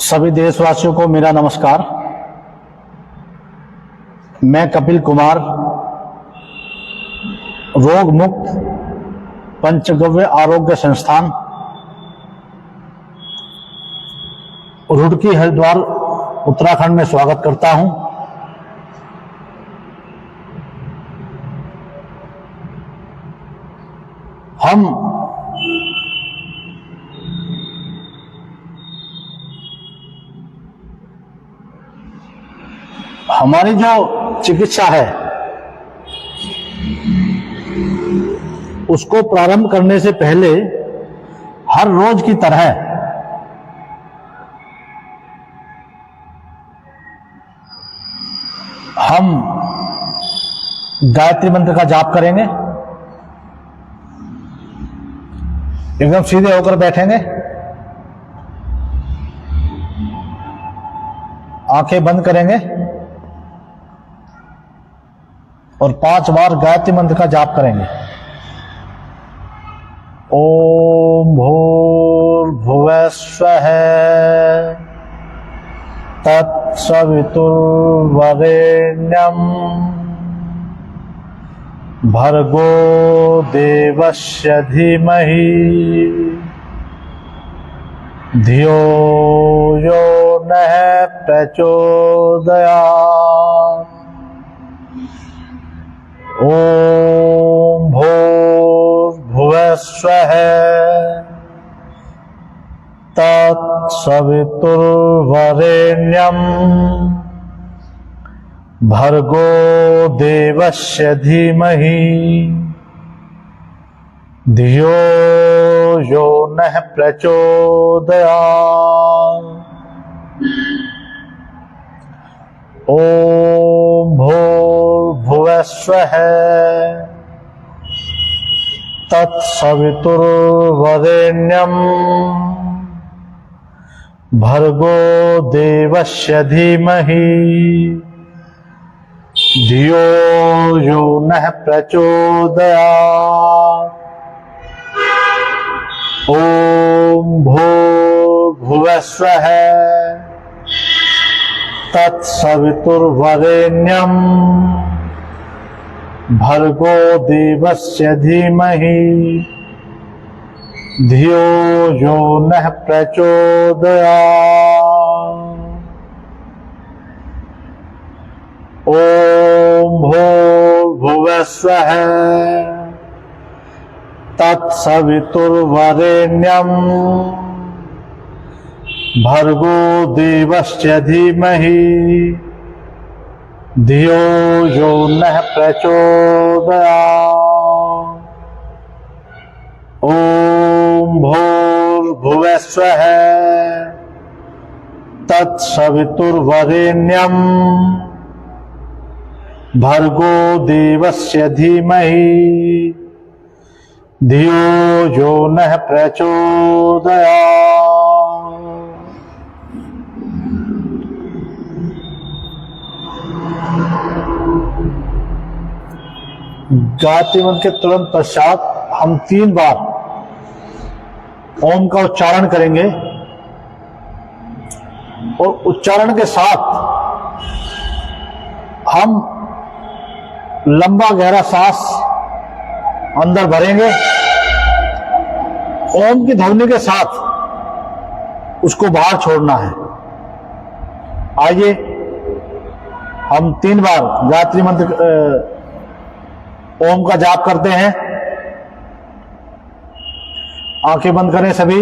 सभी देशवासियों को मेरा नमस्कार। मैं कपिल कुमार, रोग मुक्त पंचगव्य आरोग्य संस्थान रुड़की हरिद्वार उत्तराखंड में स्वागत करता हूं। हमारी जो चिकित्सा है उसको प्रारंभ करने से पहले हर रोज की तरह हम गायत्री मंत्र का जाप करेंगे। एकदम सीधे होकर बैठेंगे, आंखें बंद करेंगे और 5 बार गायत्री मंत्र का जाप करेंगे। ओम भूर्भुवः स्वः तत्सवितुर्वरेण्यं भर्गो देवस्य धीमहि धियो यो नः प्रचोदयात्। ओम भूर्भुवः स्वः तत्सवितुर्वरेण्यं भर्गो देवस्य धीमहि धियो यो नः प्रचोदयात्। ओम भूर्भुवः स्वः तत्सवितुर्वरेण्यं भर्गो देवस्य धीमहि धियो यो नः प्रचोदयात्। ओम भूर्भुवः स्वः तत्सवितुर्वरेण्यं भर्गो देवस्य धीमहि धियो यो नः प्रचोदयात्। ओम भूर्भुवः स्वः तत्सवितुर्वरेण्यं भर्गो देवस्य धीमहि धियो यो नः प्रचोदयात्। ओम भूर्भुवः स्वः तत्सवितुर्वरेण्यं भर्गो देवस्य धीमहि धियो यो नः प्रचोदयात्। गायत्री मंत्र के तुरंत पश्चात हम 3 बार ओम का उच्चारण करेंगे और उच्चारण के साथ हम लंबा गहरा सांस अंदर भरेंगे। ओम की ध्वनि के साथ उसको बाहर छोड़ना है। आइए हम 3 बार गायत्री मंत्र ओम का जाप करते हैं। आंखें बंद करें सभी।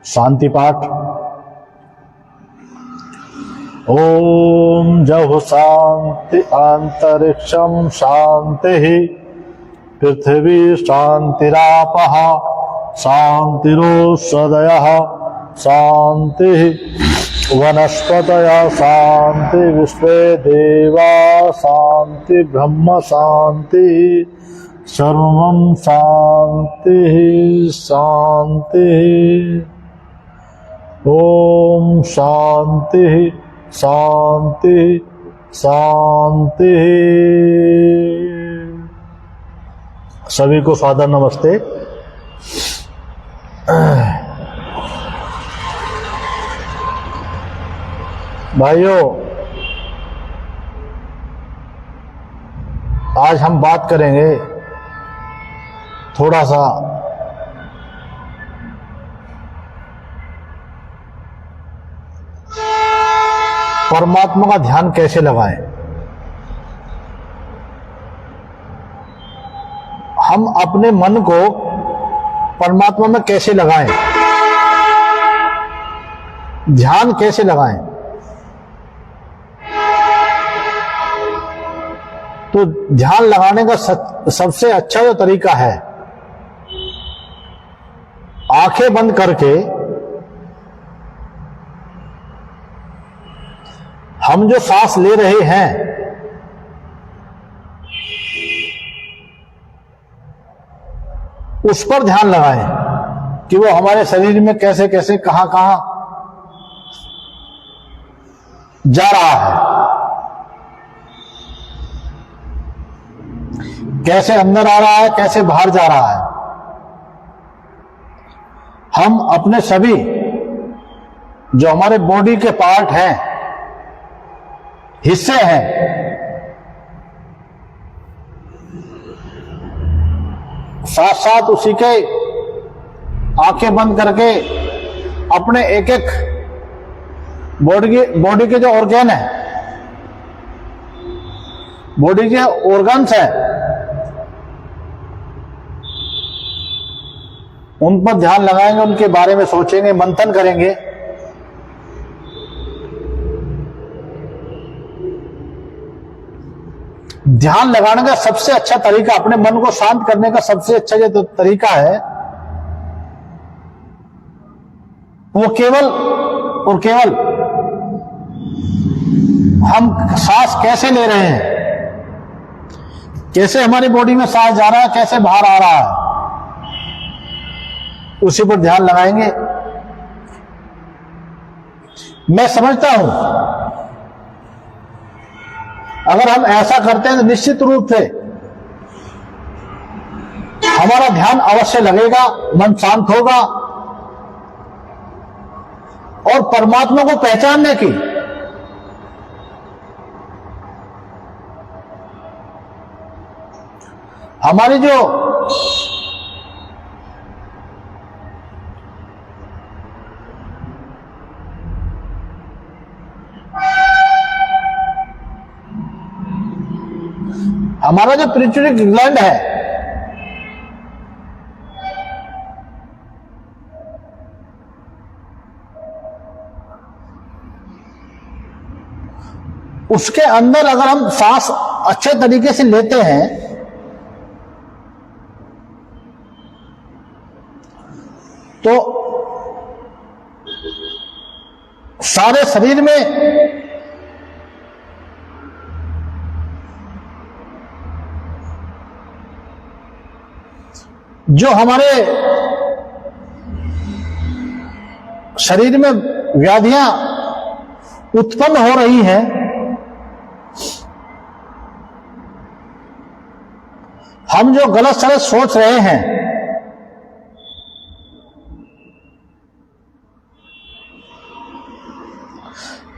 शांति पाठ। ओम जब शांति अंतरिक्षम शांति पृथ्वी शांतिरापः शांतिरोषधयः शांति वनस्पतयः शांति विश्वे देवा शांति ब्रह्म शांति सर्वं शांति शांति। ओम शांति शांति शांति। सभी को सादर नमस्ते। भाइयों, आज हम बात करेंगे थोड़ा सा परमात्मा का ध्यान कैसे लगाएं। हम अपने मन को परमात्मा में कैसे लगाएं, ध्यान कैसे लगाएं। तो ध्यान लगाने का सबसे अच्छा जो तरीका है, आंखें बंद करके हम जो सांस ले रहे हैं उस पर ध्यान लगाएं कि वो हमारे शरीर में कैसे कैसे कहां कहां जा रहा है, कैसे अंदर आ रहा है, कैसे बाहर जा रहा है। हम अपने सभी जो हमारे बॉडी के पार्ट हैं, हिस्से हैं, साथ साथ उसी के आंखें बंद करके अपने एक एक बॉडी के जो ऑर्गन है, बॉडी के ऑर्गन्स हैं, उन पर ध्यान लगाएंगे, उनके बारे में सोचेंगे, मंथन करेंगे। ध्यान लगाने का सबसे अच्छा तरीका, अपने मन को शांत करने का सबसे अच्छा जो तरीका है, वो केवल और केवल हम सांस कैसे ले रहे हैं, कैसे हमारी बॉडी में सांस जा रहा है, कैसे बाहर आ रहा है, उसी पर ध्यान लगाएंगे। मैं समझता हूं अगर हम ऐसा करते हैं तो निश्चित रूप से हमारा ध्यान अवश्य लगेगा, मन शांत होगा और परमात्मा को पहचानने की हमारी जो हमारा जो पिट्यूटरी ग्लैंड है, उसके अंदर अगर हम सांस अच्छे तरीके से लेते हैं तो सारे शरीर में जो हमारे शरीर में व्याधियां उत्पन्न हो रही हैं, हम जो गलत सलत सोच रहे हैं,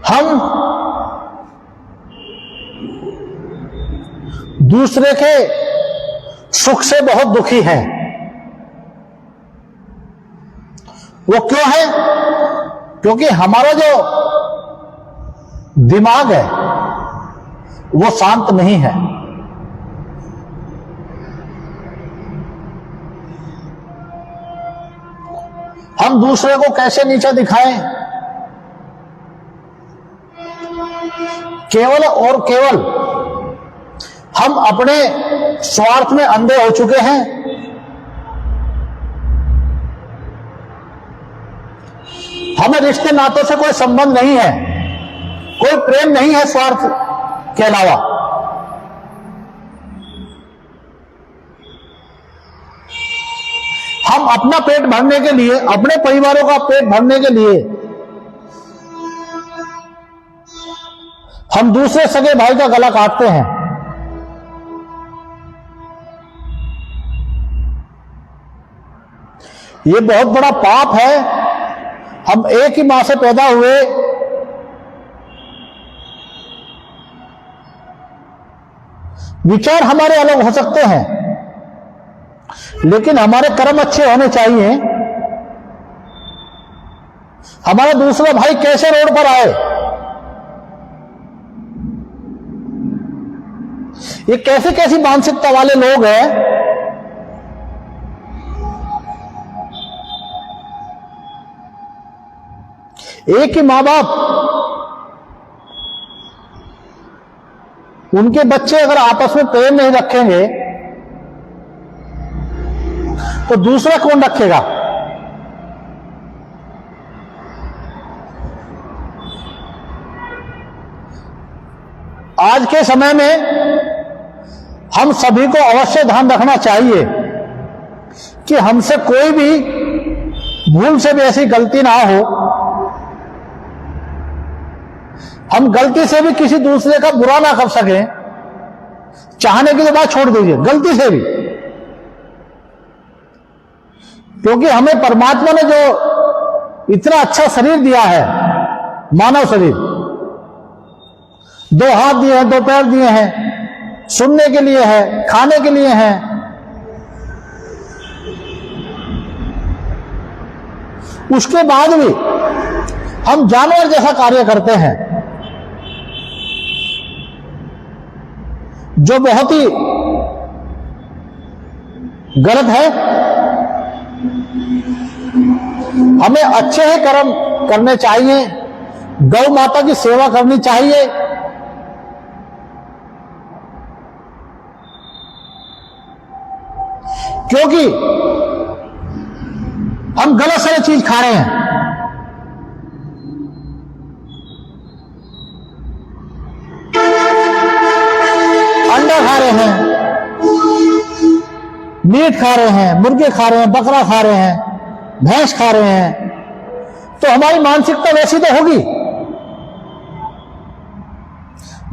हम दूसरे के सुख से बहुत दुखी हैं। वो क्यों है? क्योंकि हमारा जो दिमाग है वो शांत नहीं है। हम दूसरे को कैसे नीचा दिखाएं? केवल और केवल हम अपने स्वार्थ में अंधे हो चुके हैं। हमें रिश्ते नातों से कोई संबंध नहीं है, कोई प्रेम नहीं है स्वार्थ के अलावा। हम अपना पेट भरने के लिए, अपने परिवारों का पेट भरने के लिए हम दूसरे सगे भाई का गला काटते हैं। ये बहुत बड़ा पाप है। हम एक ही मां से पैदा हुए, विचार हमारे अलग हो सकते हैं, लेकिन हमारे कर्म अच्छे होने चाहिए। हमारा दूसरा भाई कैसे रोड पर आए, ये कैसी कैसी मानसिकता वाले लोग हैं। एक ही मां बाप, उनके बच्चे अगर आपस में प्रेम नहीं रखेंगे तो दूसरा कौन रखेगा? आज के समय में हम सभी को अवश्य ध्यान रखना चाहिए कि हमसे कोई भी भूल से भी ऐसी गलती ना हो, हम गलती से भी किसी दूसरे का बुरा ना कर सके। चाहने की तो बात छोड़ दीजिए, गलती से भी, क्योंकि हमें परमात्मा ने जो इतना अच्छा शरीर दिया है, मानव शरीर, 2 हाथ दिए हैं, 2 पैर दिए हैं, सुनने के लिए है, खाने के लिए है, उसके बाद भी हम जानवर जैसा कार्य करते हैं, जो बहुत ही गलत है। हमें अच्छे ही कर्म करने चाहिए, गौ माता की सेवा करनी चाहिए। क्योंकि हम गलत सारी चीज खा रहे हैं। अंडा खा रहे हैं, मीट खा रहे हैं, मुर्गे खा रहे हैं, बकरा खा रहे हैं, भैंस खा रहे हैं, तो हमारी मानसिकता वैसी तो होगी।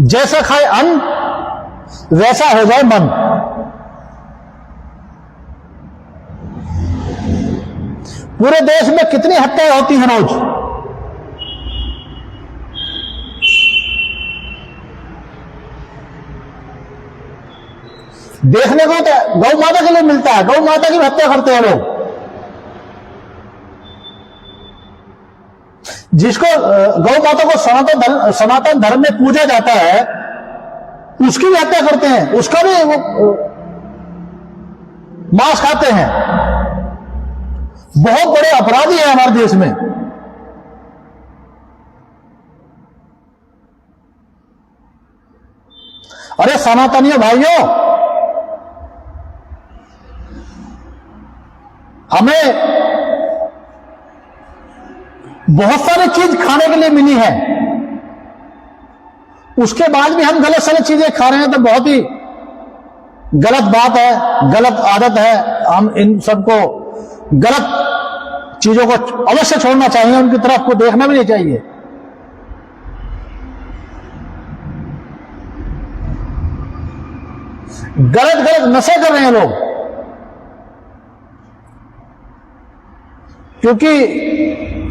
जैसा खाए अन्न वैसा हो जाए मन। पूरे देश में कितनी हत्याएं होती हैं रोज? देखने को तो गौ माता के लिए मिलता है, गौ माता की हत्या करते हैं लोग। जिसको गौ माता को सनातन धर्म में पूजा जाता है, उसकी भी हत्या करते हैं, उसका भी मांस खाते हैं। बहुत बड़े अपराधी हैं हमारे देश में। अरे सनातनियों भाइयों, हमें बहुत सारी चीज खाने के लिए मिली है, उसके बाद भी हम गलत सारी चीजें खा रहे हैं, तो बहुत ही गलत बात है, गलत आदत है। हम इन सबको, गलत चीजों को अवश्य छोड़ना चाहिए, उनकी तरफ को देखना भी नहीं चाहिए। गलत गलत नशे कर रहे हैं लोग, क्योंकि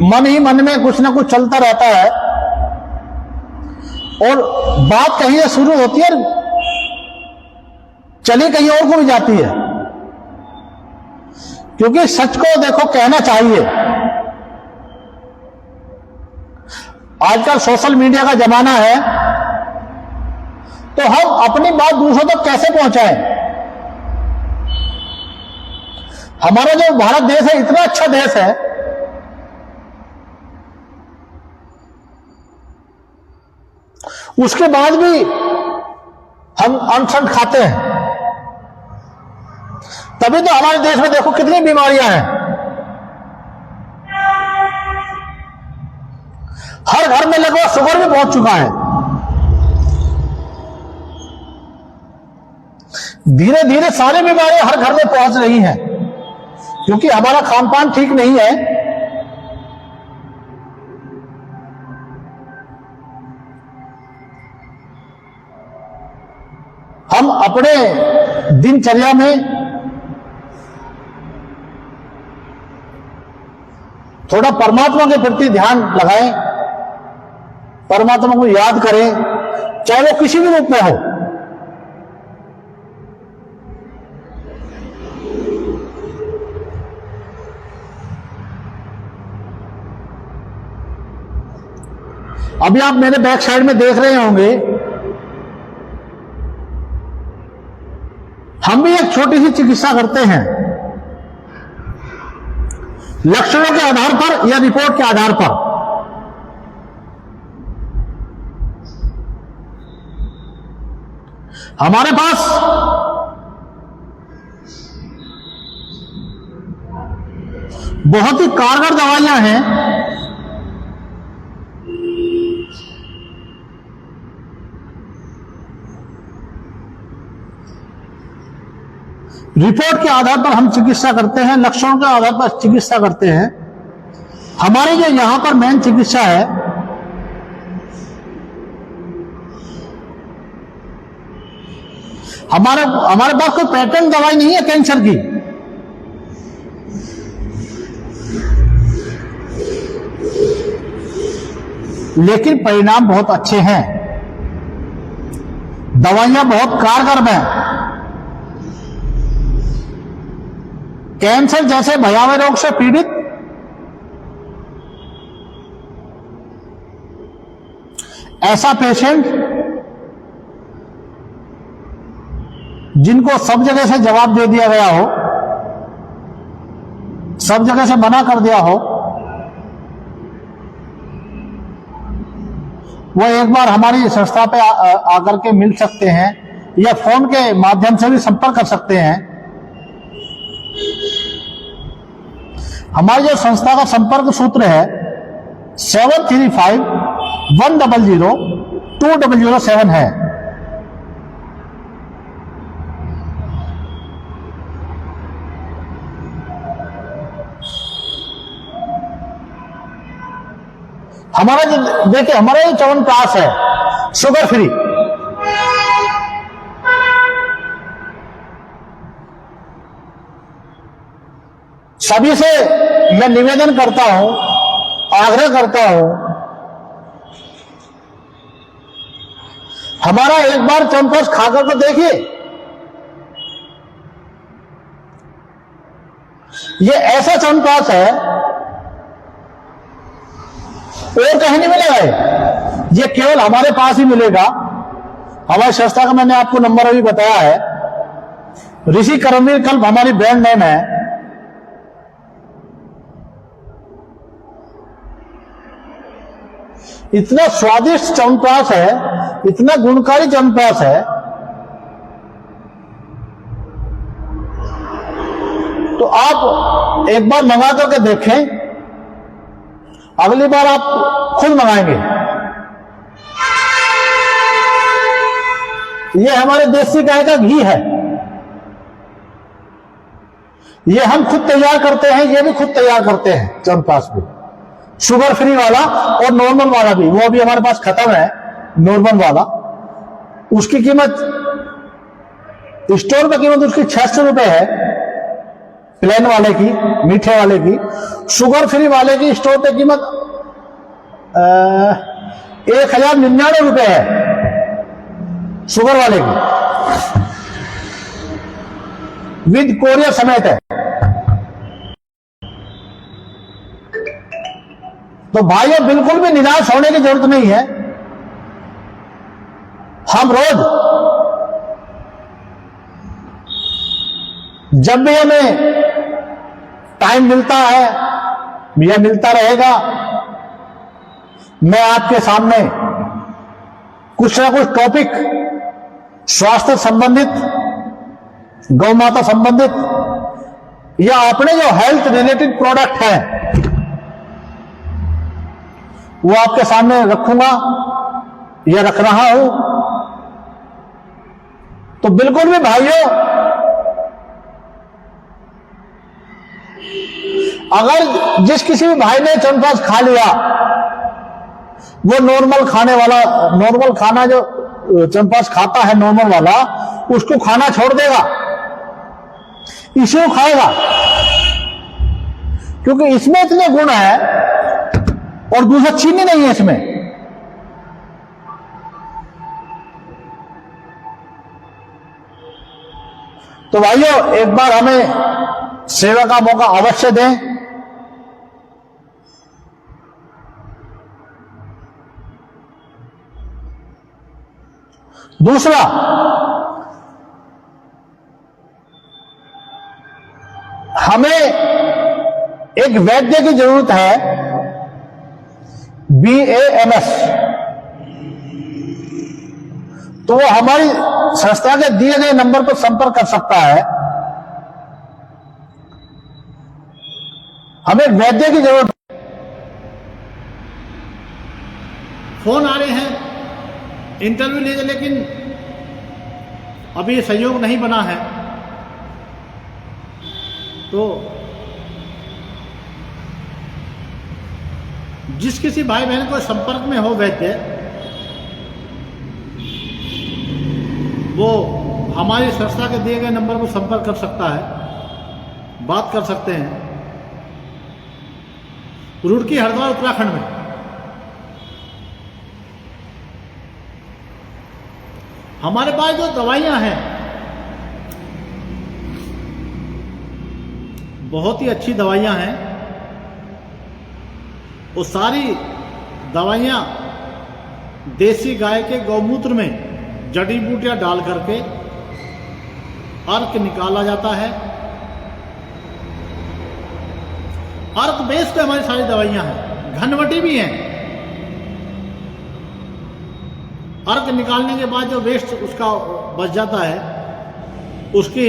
मन ही मन में कुछ ना कुछ चलता रहता है और बात कहीं से शुरू होती है चली कहीं और को भी जाती है। क्योंकि सच को देखो कहना चाहिए। आजकल सोशल मीडिया का जमाना है, तो हम अपनी बात दूसरों तक कैसे पहुंचाएं? हमारा जो भारत देश है इतना अच्छा देश है, उसके बाद भी हम अनशन खाते हैं। तभी तो हमारे देश में देखो कितनी बीमारियां हैं। हर घर में लगभग शुगर भी पहुंच चुका है। धीरे धीरे सारी बीमारियां हर घर में पहुंच रही हैं, क्योंकि हमारा खान पान ठीक नहीं है। हम अपने दिनचर्या में थोड़ा परमात्मा के प्रति ध्यान लगाएं, परमात्मा को याद करें, चाहे वो किसी भी रूप में हो। अभी आप मेरे बैक साइड में देख रहे होंगे, हम भी एक छोटी सी चिकित्सा करते हैं, लक्षणों के आधार पर या रिपोर्ट के आधार पर। हमारे पास बहुत ही कारगर दवाइयां हैं, रिपोर्ट के आधार पर हम चिकित्सा करते हैं, लक्षणों के आधार पर चिकित्सा करते हैं। हमारी जो यहां पर मेन चिकित्सा है, हमारे पास कोई पैटर्न दवाई नहीं है कैंसर की। लेकिन परिणाम बहुत अच्छे हैं, दवाइयां बहुत कारगर हैं। कैंसर जैसे भयावह रोग से पीड़ित ऐसा पेशेंट जिनको सब जगह से जवाब दे दिया गया हो, सब जगह से मना कर दिया हो, वो एक बार हमारी संस्था पे आकर के मिल सकते हैं या फोन के माध्यम से भी संपर्क कर सकते हैं। हमारी जो संस्था का संपर्क सूत्र है 7351002007 है। हमारा जो देखिए, हमारा ये च्यवनप्राश है शुगर फ्री। सभी से मैं निवेदन करता हूं, आग्रह करता हूं, हमारा एक बार च्यवनप्राश खाकर तो देखिए। ये ऐसा च्यवनप्राश है और कहीं नहीं मिलेगा, ये केवल हमारे पास ही मिलेगा। हमारी संस्था का मैंने आपको नंबर अभी बताया है, ऋषि कर्मवीर कल्प हमारी ब्रांड नेम है। इतना स्वादिष्ट च्यवनप्राश है, इतना गुणकारी च्यवनप्राश है, तो आप एक बार मंगा करके देखें, अगली बार आप खुद मंगाएंगे। ये हमारे देसी गाय का घी है, ये हम खुद तैयार करते हैं, ये भी खुद तैयार करते हैं च्यवनप्राश भी, शुगर फ्री वाला और नॉर्मल वाला भी। वो भी हमारे पास खत्म है नॉर्मल वाला, उसकी कीमत स्टोर पर कीमत उसकी 600 रुपए है, प्लेन वाले की, मीठे वाले की। शुगर फ्री वाले की स्टोर पे कीमत 1099 रुपए है, शुगर वाले की, विद कोरियर समेत है। तो भाइयों, बिल्कुल भी निराश होने की जरूरत नहीं है। हम रोज जब भी हमें टाइम मिलता है या मिलता रहेगा, मैं आपके सामने कुछ ना कुछ टॉपिक स्वास्थ्य संबंधित, गौ माता संबंधित या अपने जो हेल्थ रिलेटेड प्रोडक्ट हैं वो आपके सामने रखूंगा या रख रहा हूं। तो बिल्कुल भी भाइयों, अगर जिस किसी भी भाई ने च्यवनप्राश खा लिया, वो नॉर्मल खाने वाला, नॉर्मल खाना जो च्यवनप्राश खाता है नॉर्मल वाला, उसको खाना छोड़ देगा, इसे खाएगा, क्योंकि इसमें इतने गुण है और दूसरा चीनी नहीं है इसमें। तो भाइयों, एक बार हमें सेवा का मौका अवश्य दें। दूसरा, हमें एक वैद्य की जरूरत है, BAMS। तो वो हमारी संस्था के दिए गए नंबर पर संपर्क कर सकता है। हमें वैद्य की जरूरत। फोन आ रहे हैं इंटरव्यू लीजिए, लेकिन अभी सहयोग नहीं बना है। तो जिस किसी भाई बहन को संपर्क में हो वैद्य, वो हमारी संस्था के दिए गए नंबर पर संपर्क कर सकता है, बात कर सकते हैं। रुड़की, हरिद्वार, उत्तराखंड में हमारे पास जो दवाइयां हैं बहुत ही अच्छी दवाइयां हैं। वो सारी दवाइयां देसी गाय के गौमूत्र में जड़ी बूटियां डाल करके अर्क निकाला जाता है। अर्क बेस पे हमारी सारी दवाइयां हैं, घनवटी भी हैं। अर्क निकालने के बाद जो वेस्ट उसका बच जाता है, उसकी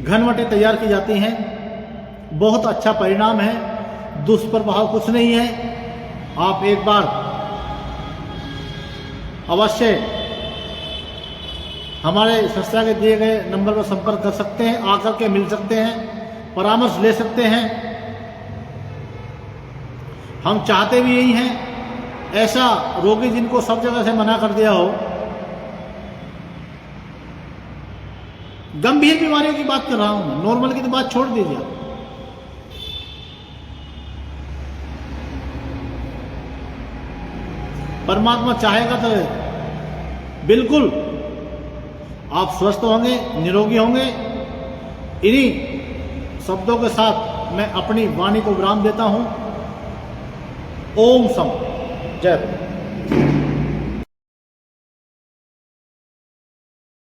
घनवटी तैयार की जाती हैं। बहुत अच्छा परिणाम है, दुष्प्रभाव कुछ नहीं है। आप एक बार अवश्य हमारे संस्था के दिए गए नंबर पर संपर्क कर सकते हैं, आकर के मिल सकते हैं, परामर्श ले सकते हैं। हम चाहते भी यही हैं, ऐसा रोगी जिनको सब जगह से मना कर दिया हो, गंभीर बीमारियों की बात कर रहा हूं मैं, नॉर्मल की तो बात छोड़ दीजिए। परमात्मा चाहेगा तो बिल्कुल आप स्वस्थ होंगे, निरोगी होंगे। इन्हीं शब्दों के साथ मैं अपनी वाणी को विराम देता हूं। ओम सम जय।